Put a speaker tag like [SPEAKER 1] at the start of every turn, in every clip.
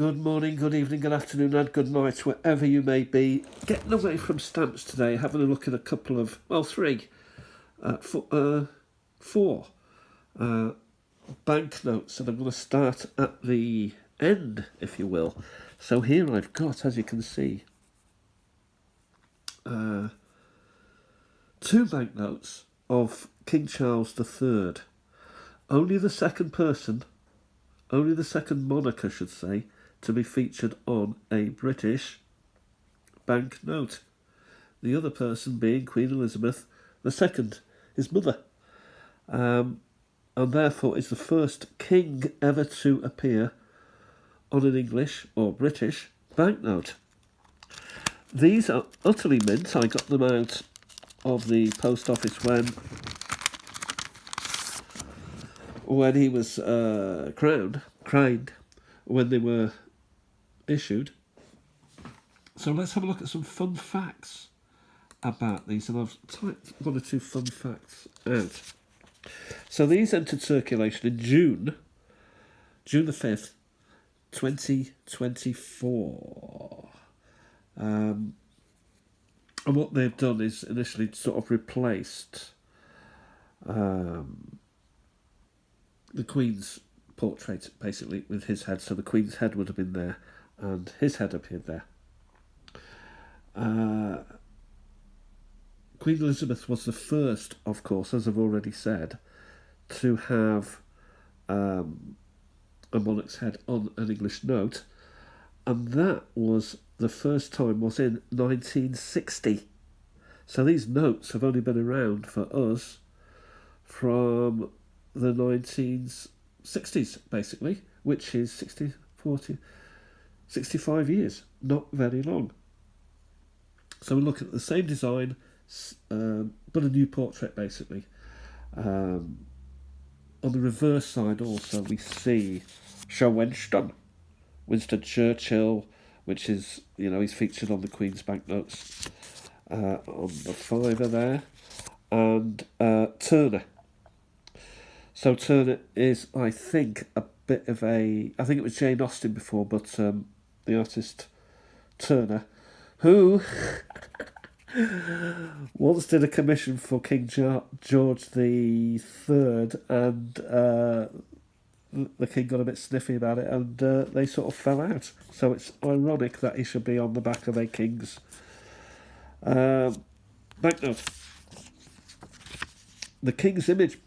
[SPEAKER 1] Good morning, good evening, good afternoon and good night, wherever you may be. Getting away from stamps today, having a look at a couple of, four banknotes, and I'm going to start at the end, if you will. So here I've got, as you can see, two banknotes of King Charles III. Only the second monarch, I should say, to be featured on a British banknote. The other person being Queen Elizabeth II, his mother. And therefore is the first king ever to appear on an English or British banknote. These are utterly mint. I got them out of the post office when he was crowned, when they were issued. So let's have a look at some fun facts about these, and I've typed one or two fun facts out. So these entered circulation in June the 5th, 2024. And what they've done is initially sort of replaced the Queen's portrait, basically, with his head. So the Queen's head would have been there, and his head appeared there. Queen Elizabeth was the first, of course, as I've already said, to have a monarch's head on an English note, and that was the first time was in 1960. So these notes have only been around for us from the 1960s, basically, which is 65 years, not very long. So we look at the same design, but a new portrait, basically. On the reverse side also we see Winston Churchill, which is, he's featured on the Queen's banknotes, on the fiver there, and Turner. So Turner is, I think, a bit of I think it was Jane Austen before, but the artist Turner, who once did a commission for King George III, and the king got a bit sniffy about it, and they sort of fell out. So it's ironic that he should be on the back of a king's banknote. The king's image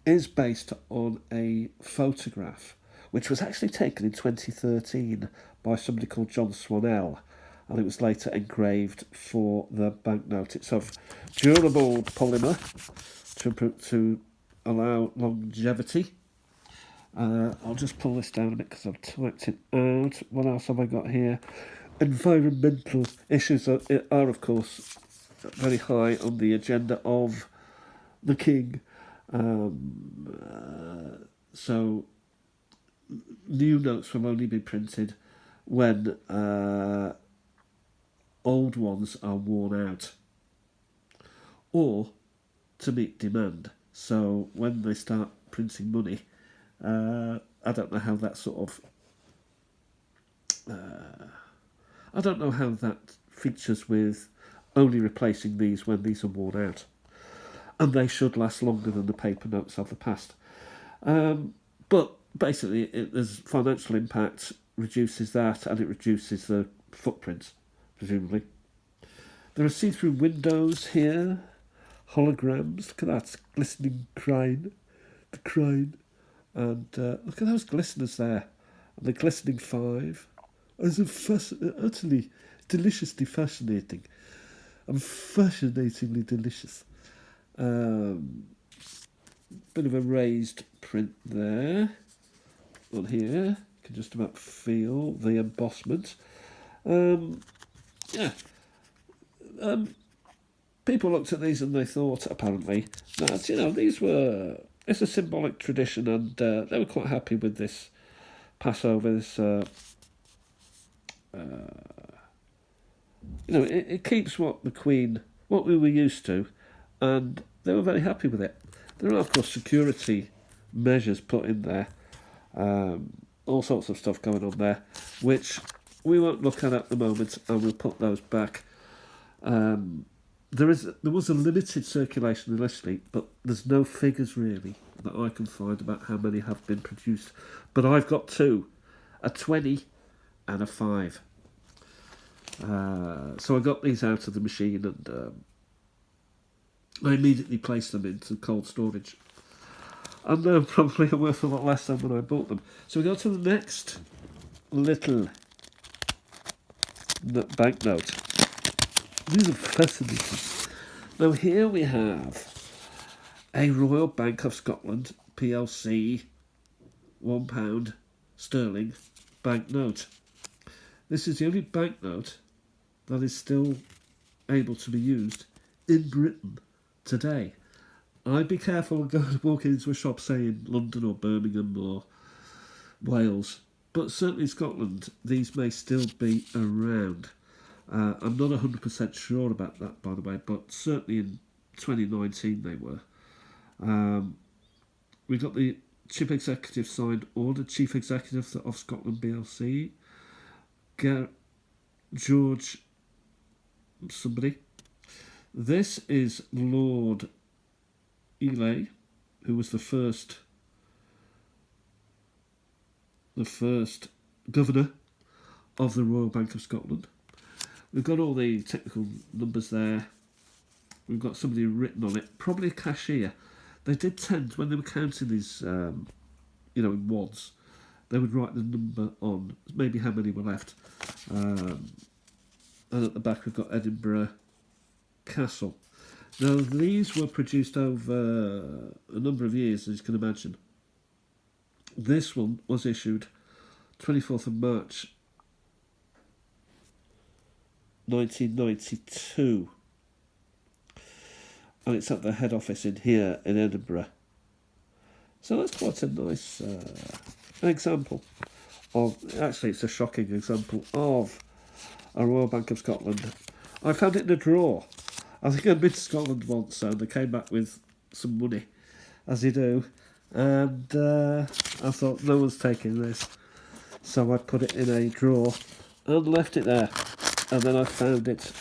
[SPEAKER 1] is based on a photograph which was actually taken in 2013 by somebody called John Swanell, and it was later engraved for the banknote. It's of durable polymer to allow longevity. I'll just pull this down a bit because I've typed it out. What else have I got here? Environmental issues are of course, very high on the agenda of the king. So new notes will only be printed when old ones are worn out, or to meet demand. So when they start printing money, I don't know how that I don't know how that features with only replacing these when these are worn out. And they should last longer than the paper notes of the past. But basically, there's financial impact, reduces that, and it reduces the footprint, presumably. There are see-through windows here, holograms. Look at that, glistening crane, the crane. And look at those glisteners there, and the glistening five. It's utterly deliciously fascinating. And fascinatingly delicious. Bit of a raised print there on here. You can just about feel the embossment. People looked at these and they thought, apparently, that it's a symbolic tradition, and they were quite happy with this Passover. This it keeps what we were used to, and they were very happy with it. There are, of course, security measures put in there all sorts of stuff going on there, which we won't look at the moment, and we'll put those back. There was a limited circulation initially, but there's no figures really that I can find about how many have been produced. But I've got two, a 20 and a 5. So I got these out of the machine, and I immediately placed them into cold storage. And they're probably worth a lot less than when I bought them. So we go to the next little banknote. These are fascinating. Now here we have a Royal Bank of Scotland PLC £1 sterling banknote. This is the only banknote that is still able to be used in Britain today. I'd be careful walking into a shop, say in London or Birmingham or Wales, but certainly in Scotland these may still be around. I'm not 100% sure about that, by the way, but certainly in 2019 they were. We got the Chief Executive signed order, Chief Executive of Scotland PLC, George somebody. This is Lord Ely, who was the first governor of the Royal Bank of Scotland. We've got all the technical numbers there. We've got somebody written on it, probably a cashier. They did tend, when they were counting these, in wads, they would write the number on, maybe how many were left. And at the back we've got Edinburgh Castle. Now these were produced over a number of years, as you can imagine. This one was issued 24th of March 1992, and it's at the head office in here in Edinburgh. So that's quite a nice example of, actually it's a shocking example of a Royal Bank of Scotland. I found it in a drawer. I think I'd been to Scotland once, and I came back with some money, as you do, and I thought no one's taking this, so I put it in a drawer and left it there. And then I found it,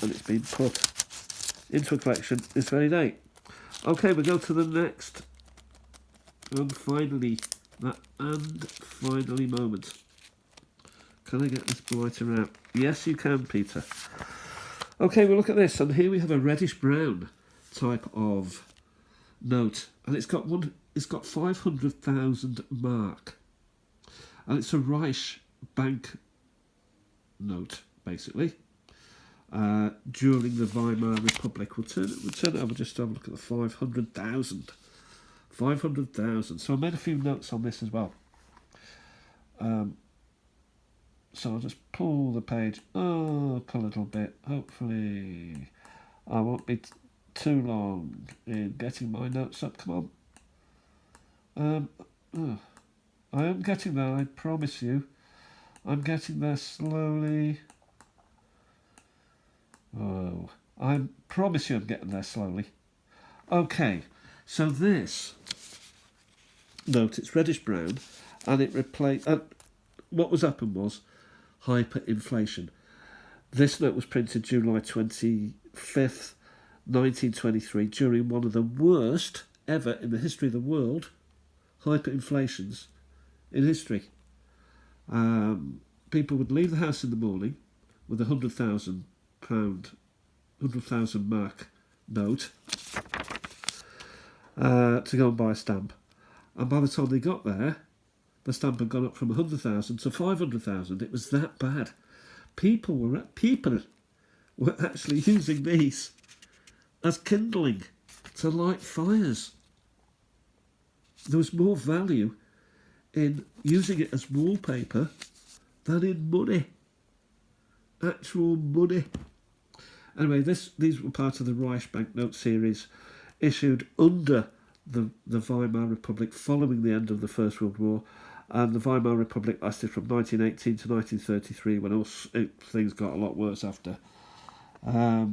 [SPEAKER 1] and it's been put into a collection this very day. Okay, we go to the next and finally moment. Can I get this blighter out? Yes, you can, Peter. Okay, we'll look at this, and here we have a reddish brown type of note, and it's got 500,000 mark, and it's a Reich bank note, basically, during the Weimar Republic. We'll turn it over just to have a look at the 500,000. 500,000. So I made a few notes on this as well. So I'll just pull the page up a little bit. Hopefully I won't be too long in getting my notes up. Come on. I am getting there, I promise you. I'm getting there slowly. Oh, I promise you I'm getting there slowly. Okay, so this note, it's reddish brown, and it replaced. What was happened was hyperinflation. This note was printed July 25th, 1923, during one of the worst ever in the history of the world hyperinflations in history. People would leave the house in the morning with £100,000, 100,000 mark note to go and buy a stamp. And by the time they got there, the stamp had gone up from 100,000 to 500,000. It was that bad. People were actually using these as kindling to light fires. There was more value in using it as wallpaper than in money. Actual money. Anyway, these were part of the Reich Banknote series, issued under the Weimar Republic following the end of the First World War. And the Weimar Republic lasted from 1918 to 1933, when things got a lot worse after, as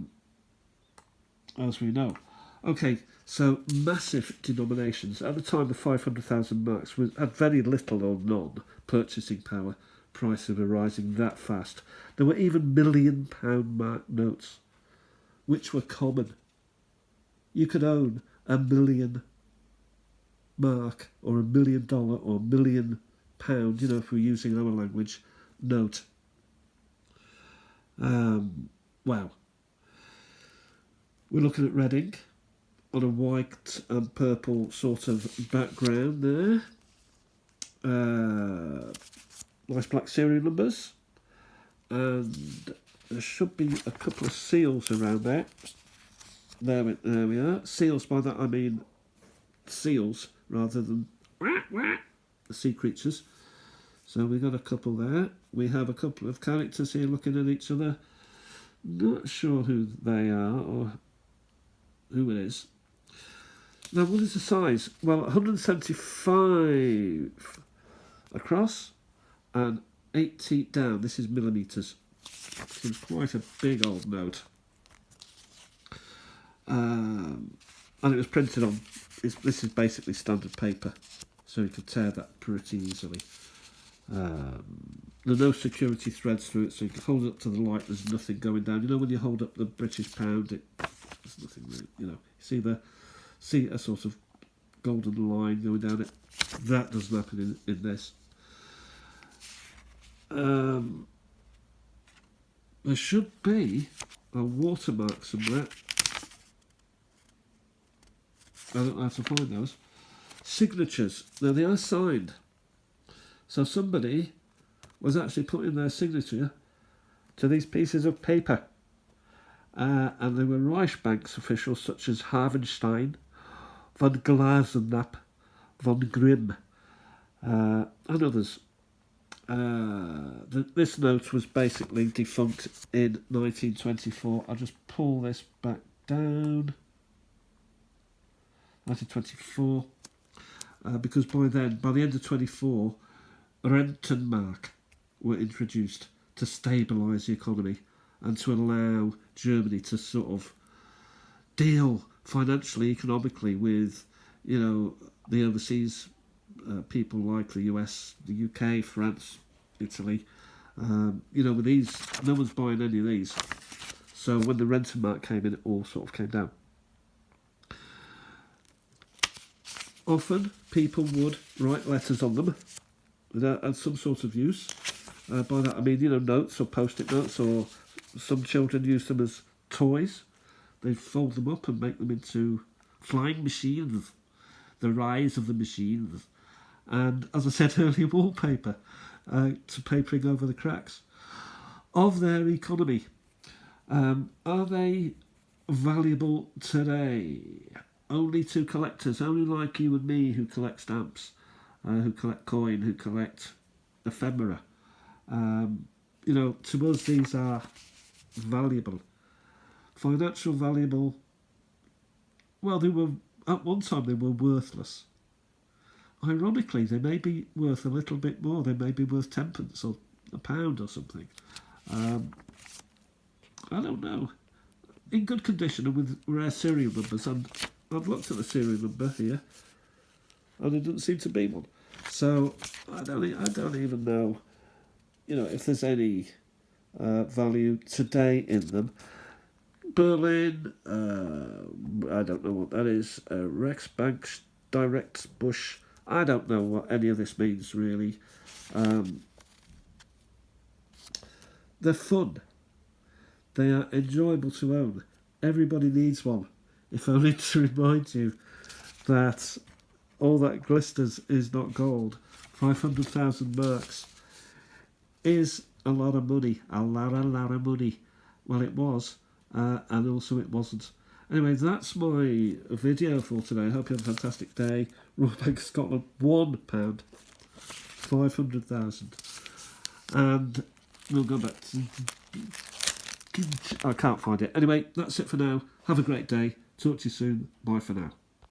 [SPEAKER 1] we know. Okay, so massive denominations. At the time, the 500,000 marks had very little or none purchasing power. Prices were rising that fast. There were even £1,000,000 mark notes, which were common. You could own £1,000,000 mark or $1,000,000 or £1,000,000, you know, if we're using our language, note. Wow. We're looking at red ink on a white and purple sort of background there. Nice black serial numbers. And there should be a couple of seals around there. There we are. Seals, by that I mean seals rather than the sea creatures. So we got a couple there. We have a couple of characters here looking at each other. Not sure who they are or who it is. Now, what is the size? Well, 175 across and 80 down. This is millimetres. Seems quite a big old note. And it was printed on, this is basically standard paper, so you could tear that pretty easily. There are no security threads through it, so you can hold it up to the light, there's nothing going down. You know when you hold up the British pound, there's nothing really, you know. You see a sort of golden line going down it. That doesn't happen in this. There should be a watermark somewhere. I don't know how to find those. Signatures. Now they are signed. So somebody was actually putting their signature to these pieces of paper. And they were Reichsbank officials such as Havenstein, von Glasenapp, von Grimm, and others. This note was basically defunct in 1924. I'll just pull this back down. 1924, because by the end of 24, Rentenmark were introduced to stabilise the economy and to allow Germany to sort of deal financially, economically with, you know, the overseas people like the US, the UK, France, Italy. You know, with these, no one's buying any of these. So when the Rentenmark came in, it all sort of came down. Often people would write letters on them that had some sort of use. By that I mean, you know, notes or post-it notes, or some children use them as toys. They fold them up and make them into flying machines. The rise of the machines. And as I said earlier, wallpaper to papering over the cracks of their economy. Are they valuable today? Only to collectors, only like you and me who collect stamps, who collect coin, who collect ephemera. You know, to us these are valuable. Financial valuable, well, they were, at one time they were worthless. Ironically, they may be worth a little bit more. They may be worth 10p or £1 or something. I don't know. In good condition and with rare serial numbers, and I've looked at the serial number here, and it doesn't seem to be one. So I don't even know, you know, if there's any value today in them. Berlin, I don't know what that is. Reichsbank, Direct Bush. I don't know what any of this means really. They're fun. They are enjoyable to own. Everybody needs one. If only to remind you that all that glisters is not gold. 500,000 marks is a lot of money. A lot of money. Well, it was, and also it wasn't. Anyway, that's my video for today. I hope you have a fantastic day. Royal Bank of Scotland, £1, 500,000. And we'll go back to... I can't find it. Anyway, that's it for now. Have a great day. Talk to you soon. Bye for now.